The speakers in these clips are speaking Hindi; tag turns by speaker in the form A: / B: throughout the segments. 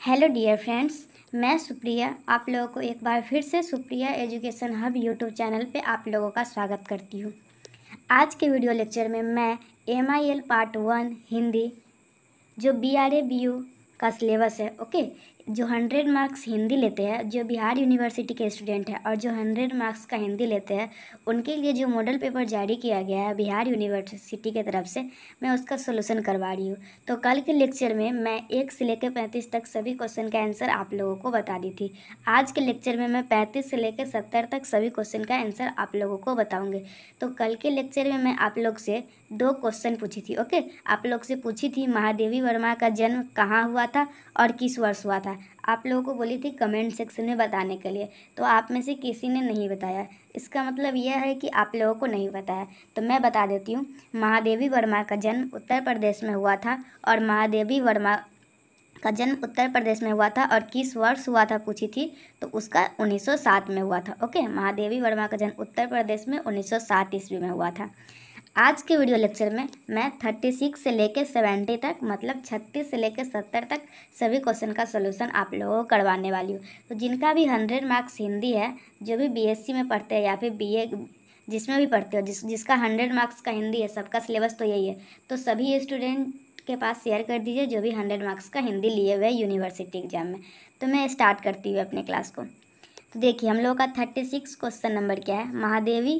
A: हेलो डियर फ्रेंड्स, मैं सुप्रिया आप लोगों को एक बार फिर से Supriya education hub YouTube channel पे आप लोगों का स्वागत करती हूँ। आज के वीडियो लेक्चर में मैं MIL पार्ट 1 हिंदी जो BRA BU का सिलेबस है, ओके, जो 100 मार्क्स हिंदी लेते हैं, जो बिहार यूनिवर्सिटी के स्टूडेंट हैं और जो 100 मार्क्स का हिंदी लेते हैं, उनके लिए जो मॉडल पेपर जारी किया गया है बिहार यूनिवर्सिटी की तरफ से, मैं उसका सोल्यूशन करवा रही हूँ। तो कल के लेक्चर में मैं 1 से लेकर 35 तक सभी क्वेश्चन का आंसर आप लोगों को बता दी थी। आज के लेक्चर में मैं 35 से लेकर 70 तक सभी क्वेश्चन का आंसर आप लोगों को बताऊँगी। तो कल के लेक्चर में मैं आप लोग से 2 क्वेश्चन पूछी थी, ओके। आप लोग से पूछी थी महादेवी वर्मा का जन्म कहाँ हुआ था और किस वर्ष हुआ था। आप लोगों को बोली थी कमेंट सेक्शन में बताने के लिए, तो आप में से किसी ने नहीं बताया। इसका मतलब यह है कि आप लोगों को नहीं बताया, तो मैं बता देती हूँ। महादेवी वर्मा का जन्म उत्तर प्रदेश में हुआ था और महादेवी वर्मा का जन्म उत्तर प्रदेश में हुआ था और किस वर्ष हुआ था पूछी थी, तो उसका 1907 में हुआ था, ओके। महादेवी वर्मा का जन्म उत्तर प्रदेश में 1907 ईस्वी में हुआ था। आज के वीडियो लेक्चर में मैं 36 से लेकर 70 तक, मतलब 36 से लेकर 70 तक सभी क्वेश्चन का सोल्यूशन आप लोगों को करवाने वाली हूँ। तो जिनका भी 100 मार्क्स हिंदी है, जो भी BSc में पढ़ते हैं या फिर BA जिसमें भी पढ़ते हो, जिसका 100 मार्क्स का हिंदी है, सबका सिलेबस तो यही है, तो सभी स्टूडेंट के पास शेयर कर दीजिए जो भी 100 मार्क्स का हिंदी लिए हुए यूनिवर्सिटी एग्जाम में। तो मैं स्टार्ट करती हूँ अपने क्लास को। तो देखिए, हम लोगों का 36 क्वेश्चन नंबर क्या है, महादेवी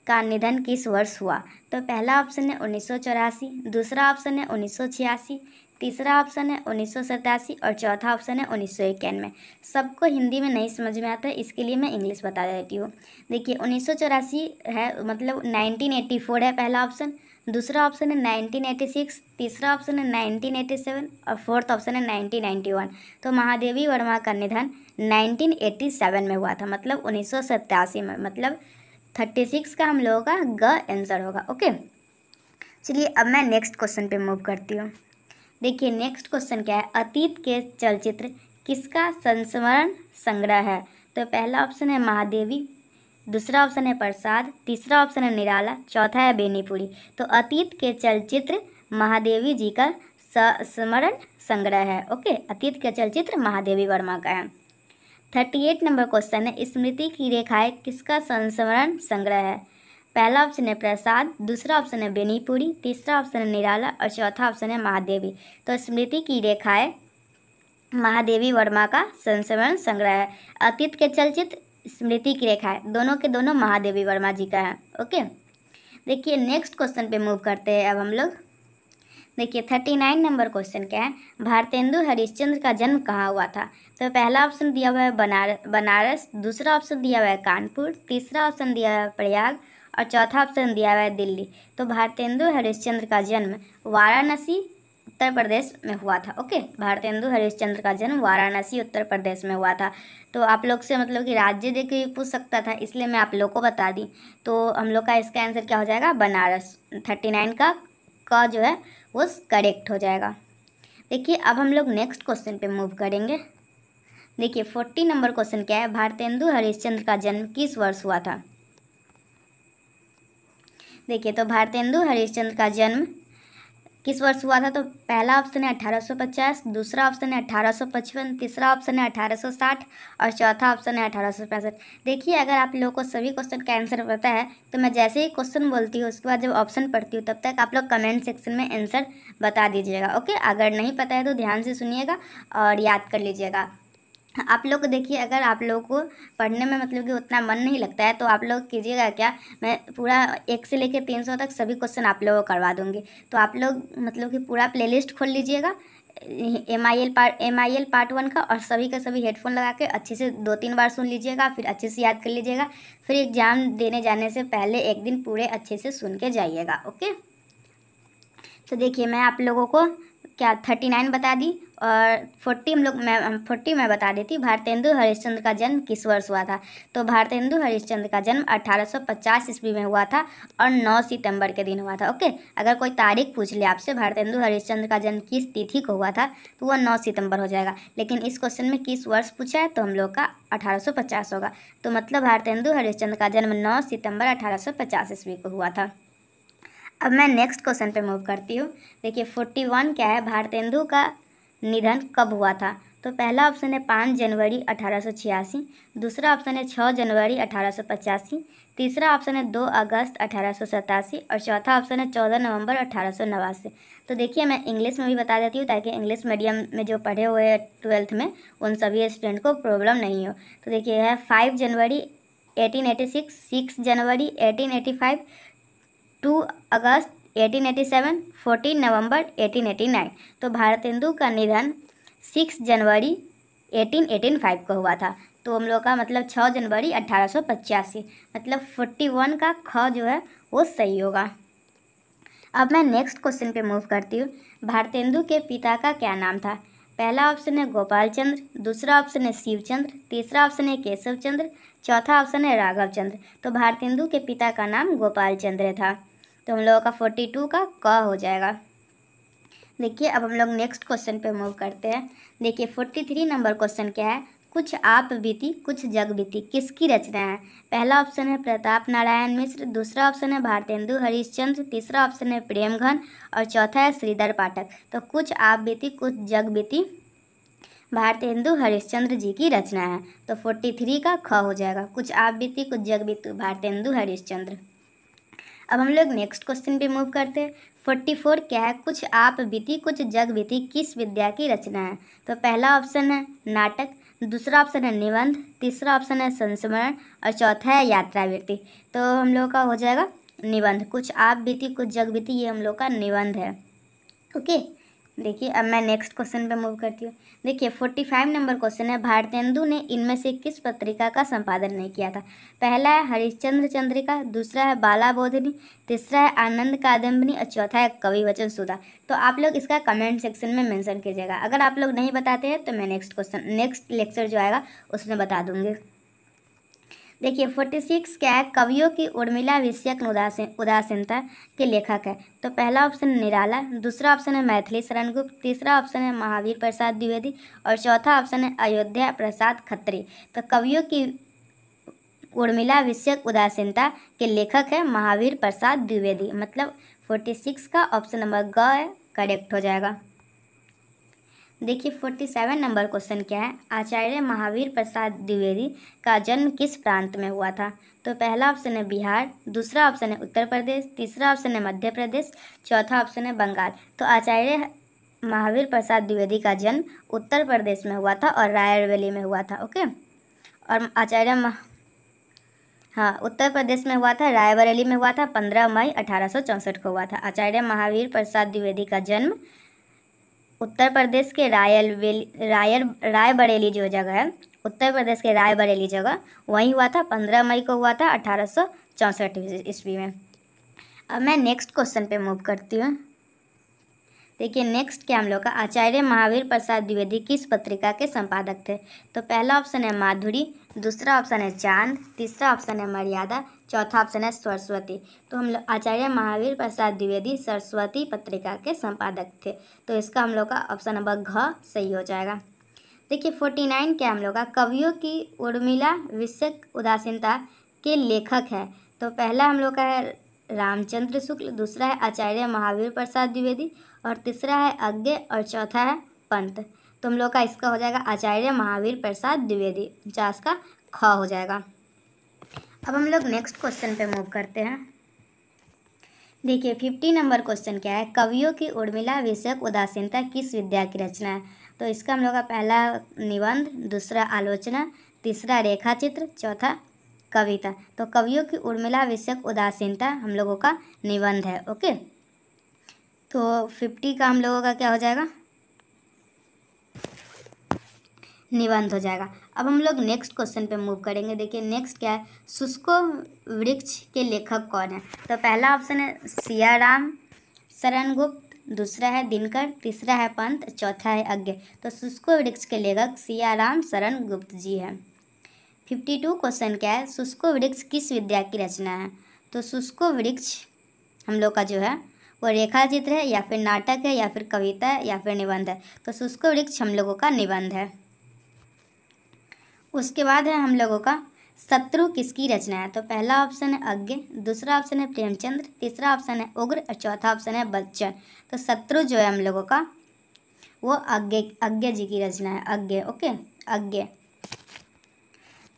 A: का निधन किस वर्ष हुआ। तो पहला ऑप्शन है 1984, दूसरा ऑप्शन है 1986, तीसरा ऑप्शन है 1987 और चौथा ऑप्शन है 1991। सबको हिंदी में नहीं समझ में आता है, इसके लिए मैं इंग्लिश बता देती हूँ। देखिए, 1984 है, मतलब 1984 है पहला ऑप्शन, दूसरा ऑप्शन है 1986, तीसरा ऑप्शन है 1987 और फोर्थ ऑप्शन है 1991। तो महादेवी वर्मा का निधन 1987 में हुआ था, मतलब 1987 में, मतलब 36 का हम लोगों का ग आंसर होगा, ओके। चलिए अब मैं नेक्स्ट क्वेश्चन पे मूव करती हूँ। देखिए, नेक्स्ट क्वेश्चन क्या है, अतीत के चलचित्र किसका संस्मरण संग्रह है। तो पहला ऑप्शन है महादेवी, दूसरा ऑप्शन है प्रसाद, तीसरा ऑप्शन है निराला, चौथा है बेनीपुरी। तो अतीत के चलचित्र महादेवी जी का स्मरण संग्रह है, ओके। अतीत के चलचित्र महादेवी वर्मा का है। 38 नंबर क्वेश्चन है, स्मृति की रेखाएं किसका संस्मरण संग्रह है। पहला ऑप्शन है प्रसाद, दूसरा ऑप्शन है बेनीपुरी, तीसरा ऑप्शन है निराला और चौथा ऑप्शन है महादेवी। तो स्मृति की रेखाएं महादेवी वर्मा का संस्मरण संग्रह है। अतीत के चलचित्र, स्मृति की रेखाएं, दोनों के दोनों महादेवी वर्मा जी का है, ओके। देखिए, नेक्स्ट क्वेश्चन पे मूव करते हैं अब हम लोग। देखिए, 39 नंबर क्वेश्चन क्या है, भारतेंदु हरिश्चंद्र का जन्म कहाँ हुआ था। तो पहला ऑप्शन दिया हुआ है बनारस, दूसरा ऑप्शन दिया हुआ है कानपुर, तीसरा ऑप्शन दिया हुआ है प्रयाग और चौथा ऑप्शन दिया हुआ है दिल्ली। तो भारतेंदु हरिश्चंद्र का जन्म वाराणसी उत्तर प्रदेश में हुआ था, ओके। भारतेंदु हरिश्चंद्र का जन्म वाराणसी उत्तर प्रदेश में हुआ था। तो आप लोग से मतलब कि राज्य देख के पूछ सकता था, इसलिए मैं आप लोग को बता दी। तो हम लोग का इसका आंसर क्या हो जाएगा, बनारस। 39 का जो है वो करेक्ट हो जाएगा। देखिए, अब हम लोग नेक्स्ट क्वेश्चन पे मूव करेंगे। देखिए, 40 नंबर क्वेश्चन क्या है, भारतेंदु हरिश्चंद्र का जन्म किस वर्ष हुआ था। देखिए, तो भारतेंदु हरिश्चंद्र का जन्म किस वर्ष हुआ था। तो पहला ऑप्शन है 1850, दूसरा ऑप्शन है 1855, तीसरा ऑप्शन है 1860 और चौथा ऑप्शन है 1865। देखिए, अगर आप लोगों को सभी क्वेश्चन का आंसर पता है तो मैं जैसे ही क्वेश्चन बोलती हूँ उसके बाद जब ऑप्शन पढ़ती हूँ तब तक आप लोग कमेंट सेक्शन में आंसर बता दीजिएगा, ओके। अगर नहीं पता है तो ध्यान से सुनिएगा और याद कर लीजिएगा। आप लोग को देखिए, अगर आप लोगों को पढ़ने में मतलब कि उतना मन नहीं लगता है तो आप लोग कीजिएगा क्या, मैं पूरा 1 से लेकर 300 तक सभी क्वेश्चन आप लोगों को करवा दूँगी। तो आप लोग मतलब कि पूरा प्लेलिस्ट खोल लीजिएगा MIL पार्ट 1 का, और सभी का सभी हेडफोन लगा के अच्छे से 2-3 बार सुन लीजिएगा, फिर अच्छे से याद कर लीजिएगा। फिर एग्ज़ाम देने जाने से पहले एक दिन पूरे अच्छे से सुन के जाइएगा, ओके। तो देखिए, मैं आप लोगों को क्या 39 बता दी और 40 मैं बता देती। भारतेंदु हरिश्चंद्र का जन्म किस वर्ष हुआ था। तो भारतेंदु हरिश्चंद्र का जन्म 1850 ईस्वी में हुआ था और 9 सितंबर के दिन हुआ था, ओके। अगर कोई तारीख पूछ ले आपसे भारतेंदु हरिश्चंद्र का जन्म किस तिथि को हुआ था तो वह 9 सितंबर हो जाएगा। लेकिन इस क्वेश्चन में किस वर्ष पूछा है तो हम लोग का 1850 होगा। तो मतलब भारतेंदु हरिश्चंद्र का जन्म 9 सितंबर 1850 ईस्वी को हुआ था। अब मैं नेक्स्ट क्वेश्चन पे मूव करती हूँ। देखिए, 41 क्या है, भारतेंदु का निधन कब हुआ था? तो पहला ऑप्शन है 5 जनवरी 1886, दूसरा ऑप्शन है 6 जनवरी 1885, तीसरा ऑप्शन है 2 अगस्त 1887 और चौथा ऑप्शन है 14 नवंबर 1889। तो देखिए मैं इंग्लिश में भी बता देती हूँ ताकि इंग्लिश मीडियम में जो पढ़े हुए हैं 12th में उन सभी स्टूडेंट को प्रॉब्लम नहीं हो। तो देखिए है 5 जनवरी 1886, 6 जनवरी 1885, 2 अगस्त 1887, 14 नवंबर 1889। तो भारतेंदु का निधन 6 जनवरी 1885 को हुआ था। तो हम लोग का मतलब 6 जनवरी 1885, मतलब 41 का ख जो है वो सही होगा। अब मैं नेक्स्ट क्वेश्चन पे मूव करती हूँ। भारतेंदु के पिता का क्या नाम था? पहला ऑप्शन है गोपाल चंद्र, दूसरा ऑप्शन है शिवचंद्र, तीसरा ऑप्शन है केशव चंद्र, चौथा ऑप्शन है राघव चंद्र। तो भारतेंदु के पिता का नाम गोपाल चंद्र था। तो हम लोगों का 42 का क हो जाएगा। देखिए अब हम लोग नेक्स्ट क्वेश्चन पे मूव करते हैं। देखिए 43 नंबर क्वेश्चन क्या है? कुछ आप बीती कुछ जग बीती किसकी रचना है? पहला ऑप्शन है प्रताप नारायण मिश्र, दूसरा ऑप्शन है भारतेंदु हरिश्चंद्र, तीसरा ऑप्शन है प्रेमघन और चौथा है श्रीधर पाठक। तो कुछ आप बीती कुछ जग बीती भारतेंदु हरिश्चंद्र जी की रचना है। तो 43 का ख हो जाएगा। कुछ आप बीती कुछ जग बीती भारतेंदु हरिश्चंद्र। अब हम लोग नेक्स्ट क्वेश्चन पे मूव करते हैं। 44 क्या है? कुछ आप बीती कुछ जग बीती किस विद्या की रचना है? तो पहला ऑप्शन है नाटक, दूसरा ऑप्शन है निबंध, तीसरा ऑप्शन है संस्मरण और चौथा है यात्रावृत्ति। तो हम लोग का हो जाएगा निबंध। कुछ आप बीती कुछ जग बीती ये हम लोग का निबंध है। ओके, देखिए अब मैं नेक्स्ट क्वेश्चन पे मूव करती हूँ। देखिए 45 नंबर क्वेश्चन है भारतेंदु ने इनमें से किस पत्रिका का संपादन नहीं किया था? पहला है हरिश्चंद्र चंद्रिका, दूसरा है बाला बोधिनी, तीसरा है आनंद कादम्बिनी और चौथा है कवि वचन सुधा। तो आप लोग इसका कमेंट सेक्शन में मेंशन कीजिएगा। अगर आप लोग नहीं बताते हैं तो मैं नेक्स्ट लेक्चर जो आएगा उसमें बता दूँगी। देखिए 46 क्या है? कवियों की उर्मिला विषयक उदासीनता के लेखक है। तो पहला ऑप्शन निराला, दूसरा ऑप्शन है मैथिली शरण गुप्त, तीसरा ऑप्शन है महावीर प्रसाद द्विवेदी और चौथा ऑप्शन है अयोध्या प्रसाद खत्री। तो कवियों की उर्मिला विषयक उदासीनता के लेखक है महावीर प्रसाद द्विवेदी। मतलब 46 का ऑप्शन नंबर ग है करेक्ट हो जाएगा। देखिए 47 नंबर क्वेश्चन क्या है? आचार्य महावीर प्रसाद द्विवेदी का जन्म किस प्रांत में हुआ था? तो पहला ऑप्शन है बिहार, दूसरा ऑप्शन है उत्तर प्रदेश, तीसरा ऑप्शन है मध्य प्रदेश, चौथा ऑप्शन है बंगाल। तो आचार्य महावीर प्रसाद द्विवेदी का जन्म उत्तर प्रदेश में हुआ था और रायबरेली में हुआ था। ओके, और उत्तर प्रदेश में हुआ था, रायबरेली में हुआ था, 15 मई 1864 को हुआ था। आचार्य महावीर प्रसाद द्विवेदी का जन्म उत्तर प्रदेश के रायबरेली जो जगह है, उत्तर प्रदेश के रायबरेली जगह वहीं हुआ था, 15 मई को हुआ था 1864 ईस्वी में। अब मैं नेक्स्ट क्वेश्चन पे मूव करती हूँ। देखिए नेक्स्ट क्या हम लोग का? आचार्य महावीर प्रसाद द्विवेदी किस पत्रिका के संपादक थे? तो पहला ऑप्शन है माधुरी, दूसरा ऑप्शन है चांद, तीसरा ऑप्शन है मर्यादा, चौथा ऑप्शन है सरस्वती। तो हम लोग आचार्य महावीर प्रसाद द्विवेदी सरस्वती पत्रिका के संपादक थे। तो इसका हम लोग का ऑप्शन नंबर घ सही हो जाएगा। देखिए 49 क्या हम लोग का? कवियों की उर्मिला विषयक उदासीनता के लेखक है। तो पहला हम लोग का है रामचंद्र शुक्ल, दूसरा है आचार्य महावीर प्रसाद द्विवेदी और तीसरा है अज्ञे और चौथा है पंत। तो हम लोग का इसका हो जाएगा आचार्य महावीर प्रसाद द्विवेदी, 50 का ख हो जाएगा। अब हम लोग नेक्स्ट क्वेश्चन पे मूव करते हैं। देखिए 50 नंबर क्वेश्चन क्या है? कवियों की उर्मिला विषयक उदासीनता किस विद्या की रचना है? तो इसका हम लोग का पहला निबंध, दूसरा आलोचना, तीसरा रेखा चित्र, चौथा कविता। तो कवियों की उर्मिला विषयक उदासीनता हम लोगों का निबंध है। ओके, तो 50 का हम लोगों का क्या हो जाएगा? निबंध हो जाएगा। अब हम लोग नेक्स्ट क्वेश्चन पे मूव करेंगे। देखिए नेक्स्ट क्या है? शुष्क वृक्ष के लेखक कौन है? तो पहला ऑप्शन है सियाराम शरण गुप्त, दूसरा है दिनकर, तीसरा है पंत, चौथा है अज्ञे। तो शुष्क वृक्ष के लेखक सियाराम शरण गुप्त जी हैं। 52 क्वेश्चन क्या है? शुष्क वृक्ष किस विद्या की रचना है? तो शुष्क वृक्ष हम लोग का जो है वो रेखा चित्र है या फिर नाटक है या फिर कविता है या फिर निबंध है। तो शुष्क वृक्ष हम लोगों का निबंध है। उसके बाद है हम लोगों का शत्रु किसकी रचना है? तो पहला ऑप्शन है अज्ञे, दूसरा ऑप्शन है प्रेमचंद्र, तीसरा ऑप्शन है उग्र और चौथा ऑप्शन है बच्चन। तो शत्रु जो है हम लोगों का वो अज्ञे जी की रचना है, अज्ञे। ओके, अज्ञे।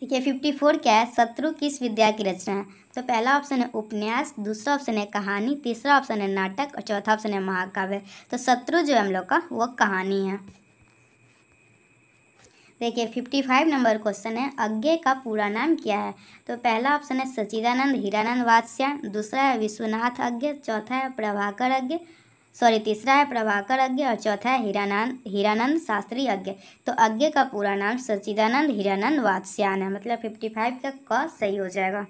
A: देखिए 54 क्या है, शत्रु किस विद्या की रचना है? तो पहला ऑप्शन है उपन्यास, दूसरा ऑप्शन है कहानी, तीसरा ऑप्शन है नाटक और चौथा ऑप्शन है महाकाव्य। तो शत्रु जो है हम लोग का वो कहानी है। देखिए 55 नंबर क्वेश्चन है, अज्ञे का पूरा नाम क्या है? तो पहला ऑप्शन है सच्चिदानंद हीरानंद वात्स्यायन, दूसरा है विश्वनाथ अज्ञे, चौथा है प्रभाकर अज्ञे, तीसरा है प्रभाकर अज्ञे और चौथा है हीरानंद शास्त्री अज्ञे। तो अज्ञे का पूरा नाम सच्चिदानंद हीरानंद वात्स्यायन है, मतलब 55 का क सही हो जाएगा।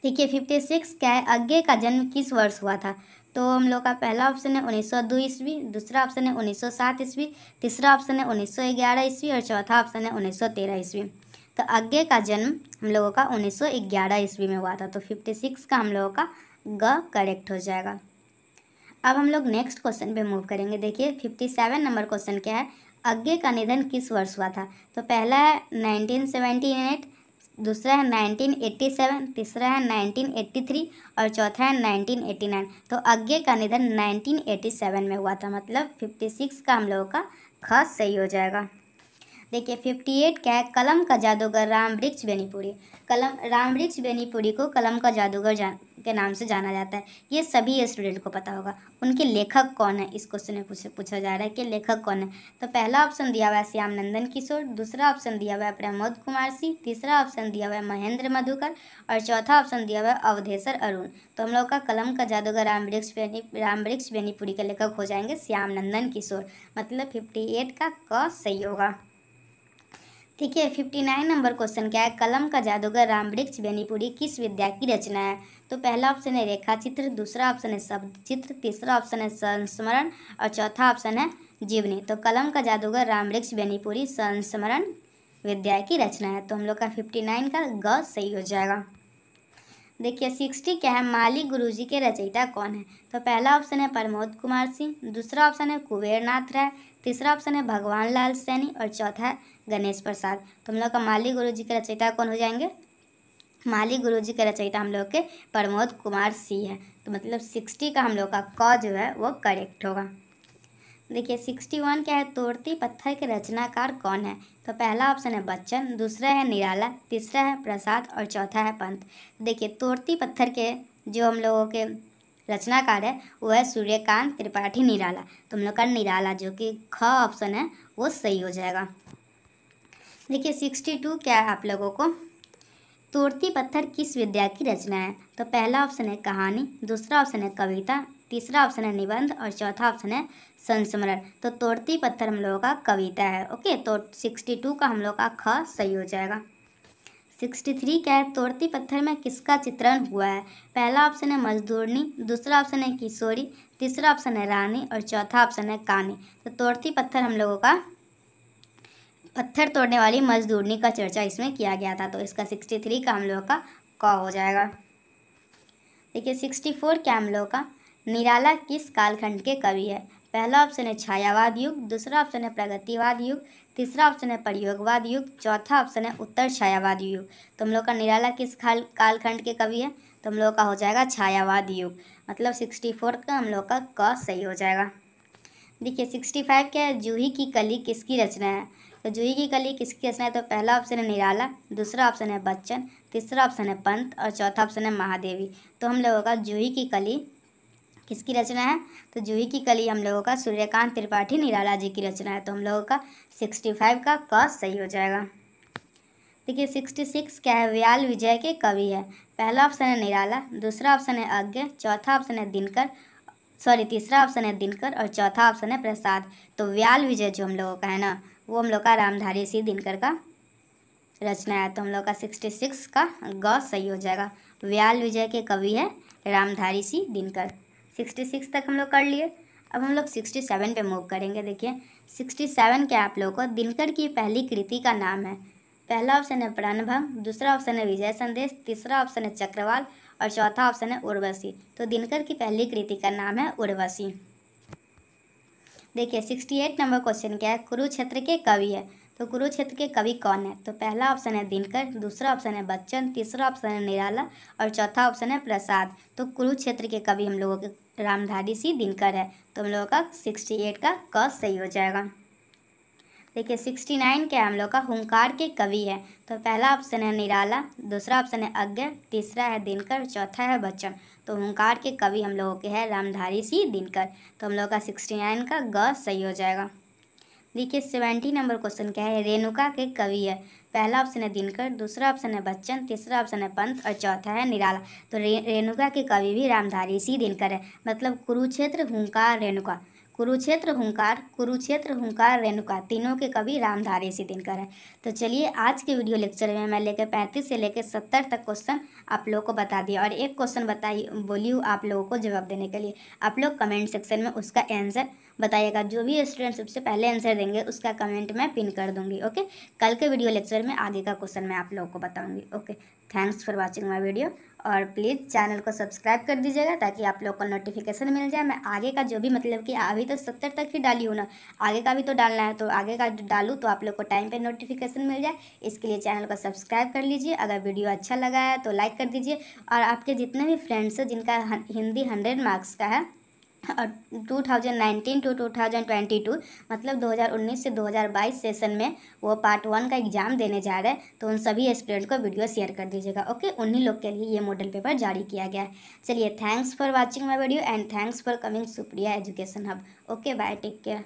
A: देखिए 56 क्या है, अज्ञे का जन्म किस वर्ष हुआ था? तो हम लोग का पहला ऑप्शन है 1902 ईस्वी, दूसरा ऑप्शन है 1907 ईस्वी, तीसरा ऑप्शन है 1911 ईस्वी और चौथा ऑप्शन है 1913 ईस्वी। तो अज्ञे का जन्म हम लोगों का 1911 ईस्वी में हुआ था। तो 56 का हम लोगों का ग करेक्ट हो जाएगा। अब हम लोग नेक्स्ट क्वेश्चन पे मूव करेंगे। देखिए 57 नंबर क्वेश्चन क्या है, अज्ञे का निधन किस वर्ष हुआ था? तो पहला है 1978, दूसरा है 1987, तीसरा है 1983 और चौथा है 1989। तो अज्ञे का निधन 1987 में हुआ था, मतलब 56 का हम लोगों का ख सही हो जाएगा। देखिए 58 क्या है, कलम का जादूगर रामवृक्ष बेनीपुरी। रामवृक्ष बेनीपुरी को कलम का जादूगर के नाम से जाना जाता है। ये सभी स्टूडेंट को पता होगा। उनके लेखक कौन है, इस क्वेश्चन में पूछा जा रहा है कि लेखक कौन है। तो पहला ऑप्शन दिया हुआ है श्याम नंदन किशोर, दूसरा ऑप्शन दिया हुआ है प्रमोद कुमार सिंह, तीसरा ऑप्शन दिया हुआ है महेंद्र मधुकर और चौथा ऑप्शन दिया हुआ है अवधेशर अरुण। तो हम लोग का कलम का जादूगर रामवृक्ष बेनीपुरी के लेखक हो जाएंगे श्याम नंदन किशोर, मतलब 58 का क सही होगा। ठीक है 59 नंबर क्वेश्चन क्या है, कलम का जादूगर रामवृक्ष बेनीपुरी किस विद्या की रचना है? तो पहला ऑप्शन है रेखा चित्र, दूसरा ऑप्शन है शब्द चित्र, तीसरा ऑप्शन है संस्मरण और चौथा ऑप्शन है जीवनी। तो कलम का जादूगर रामवृक्ष बेनीपुरी संस्मरण विद्या की रचना है। तो हम लोग का 59 का ग सही हो जाएगा। देखिए 60 क्या है, माली गुरुजी के रचयिता कौन है? तो पहला ऑप्शन है प्रमोद कुमार सिंह, दूसरा ऑप्शन है कुबेरनाथ राय, तीसरा ऑप्शन है भगवान लाल सैनी और चौथा है गणेश प्रसाद। तो हम लोग का माली गुरुजी के रचयिता कौन हो जाएंगे? माली गुरुजी के रचयिता हम लोग के प्रमोद कुमार सिंह है। तो मतलब 60 का हम लोग का क जो है वो करेक्ट होगा। देखिए 61 क्या है, तोड़ती पत्थर के रचनाकार कौन है? तो पहला ऑप्शन है बच्चन, दूसरा है निराला, तीसरा है प्रसाद और चौथा है पंत। देखिए तोड़ती पत्थर के जो हम लोगों के रचनाकार है वो है सूर्यकांत त्रिपाठी निराला। तो हम लोग का निराला जो कि ख ऑप्शन है वो सही हो जाएगा। देखिए 62 क्या है आप लोगों को, तोड़ती पत्थर किस विद्या की रचना है? तो पहला ऑप्शन है कहानी, दूसरा ऑप्शन है कविता, तीसरा ऑप्शन है निबंध और चौथा ऑप्शन है संस्मरण। तो तोड़ती पत्थर हम लोगों का कविता है। ओके, तो 62 का हम लोग का ख सही हो जाएगा। 63 क्या है, तोड़ती पत्थर में किसका चित्रण हुआ है? पहला ऑप्शन है मजदूरनी, दूसरा ऑप्शन है किशोरी, तीसरा ऑप्शन है रानी और चौथा ऑप्शन है कानी। तो तोड़ती पत्थर हम लोगों का पत्थर तोड़ने वाली मजदूरनी का चर्चा इसमें किया गया था। तो इसका 63 का हम लोगों का क हो जाएगा। देखिए 64 क्या हम लोगों का, निराला किस कालखंड के कवि है? पहला ऑप्शन है छायावाद युग, दूसरा ऑप्शन है प्रगतिवाद युग, तीसरा ऑप्शन है प्रयोगवाद युग, चौथा ऑप्शन है उत्तर छायावाद युग। तो हम लोग का निराला किस कालखंड के कवि है? तो हम लोग का हो जाएगा छायावाद युग, मतलब 64 का हम लोग का क सही हो जाएगा। देखिए 65 क्या है, जूही की कली किसकी रचना है? तो जूही की कली किसकी रचना है? तो पहला ऑप्शन है निराला, दूसरा ऑप्शन है बच्चन, तीसरा ऑप्शन है पंत और चौथा ऑप्शन है महादेवी। तो हम लोगों का जूही की कली किसकी रचना है? तो जूही की कली हम लोगों का सूर्यकांत त्रिपाठी निराला जी की रचना है। तो हम लोगों का 65 का क सही हो जाएगा। देखिए 66 क्या है, व्याल विजय के कवि है? पहला ऑप्शन है निराला, दूसरा ऑप्शन है अज्ञे, चौथा ऑप्शन है तीसरा ऑप्शन है दिनकर और चौथा ऑप्शन है प्रसाद। तो व्याल विजय जो हम लोगों का है ना, वो हम लोग का रामधारी सिंह दिनकर का रचना है। तो हम लोग का 66 का ग सही हो जाएगा। व्याल विजय के कवि है रामधारी सिंह दिनकर। 66 तक हम लोग कर लिए। अब हम लोग 67 पे मूव करेंगे। देखिए 67 क्या आप लोगों को, दिनकर की पहली कृति का नाम है? पहला ऑप्शन है प्रणभंग, दूसरा ऑप्शन है विजय संदेश, तीसरा ऑप्शन है चक्रवाल और चौथा ऑप्शन है उर्वशी। तो दिनकर की पहली कृति का नाम है उर्वशी। देखिए 68 नंबर क्वेश्चन क्या है, कुरुक्षेत्र के कवि है? तो कुरुक्षेत्र के कवि कौन है? तो पहला ऑप्शन है दिनकर, दूसरा ऑप्शन है बच्चन, तीसरा ऑप्शन है निराला और चौथा ऑप्शन है प्रसाद। तो कुरुक्षेत्र के कवि हम लोगों के रामधारी सी दिनकर है। तो हम लोगों का 68 का क सही हो जाएगा। देखिए 69 क्या हम लोग का हुंकार के कवि है। तो पहला ऑप्शन है निराला, दूसरा ऑप्शन है अज्ञे, तीसरा है दिनकर, चौथा है बच्चन। तो हुंकार के कवि हम लोगों के हैं रामधारी सी दिनकर। तो हम लोग का 69 का ग सही हो जाएगा। देखिए 70 नंबर क्वेश्चन क्या है, रेणुका के कवि है। पहला ऑप्शन है दिनकर, दूसरा ऑप्शन है बच्चन, तीसरा ऑप्शन है पंत और चौथा है निराला। तो रेणुका के कवि भी रामधारी सी दिनकर है। मतलब कुरुक्षेत्र, हुंकार, रेणुका, कुरुक्षेत्र हुंकार रेणुका, तीनों के कवि रामधारी सी दिनकर है। तो चलिए आज के वीडियो लेक्चर में मैं लेकर 35 से लेकर 70 तक क्वेश्चन आप लोगों को बता दिया और एक क्वेश्चन बताइए बोली हूँ आप लोगों को जवाब देने के लिए। आप लोग कमेंट सेक्शन में उसका आंसर बताइएगा। जो भी स्टूडेंट सबसे पहले आंसर देंगे उसका कमेंट मैं पिन कर दूंगी। ओके, कल के वीडियो लेक्चर में आगे का क्वेश्चन मैं आप लोगों को बताऊंगी। Okay, thanks for watching my video और प्लीज़ चैनल को सब्सक्राइब कर दीजिएगा ताकि आप लोग को नोटिफिकेशन मिल जाए। मैं आगे का जो भी मतलब कि अभी तो 70 तक ही डाली हूँ ना, आगे का भी तो डालना है, तो आगे का डालूँ तो आप लोग को टाइम पे नोटिफिकेशन मिल जाए। इसके लिए चैनल को सब्सक्राइब कर लीजिए। अगर वीडियो अच्छा लगा है तो लाइक कर दीजिए और आपके जितने भी फ्रेंड्स हैं जिनका हिंदी 100 मार्क्स का है और 2019 टू 2022 मतलब 2019 से 2022 सेशन में वो पार्ट 1 का एग्ज़ाम देने जा रहे हैं, तो उन सभी स्टूडेंट को वीडियो शेयर कर दीजिएगा। ओके, उन्हीं लोग के लिए ये मॉडल पेपर जारी किया गया है। चलिए, thanks for watching my video and thanks for coming Supriya education hub. Okay, bye, take care.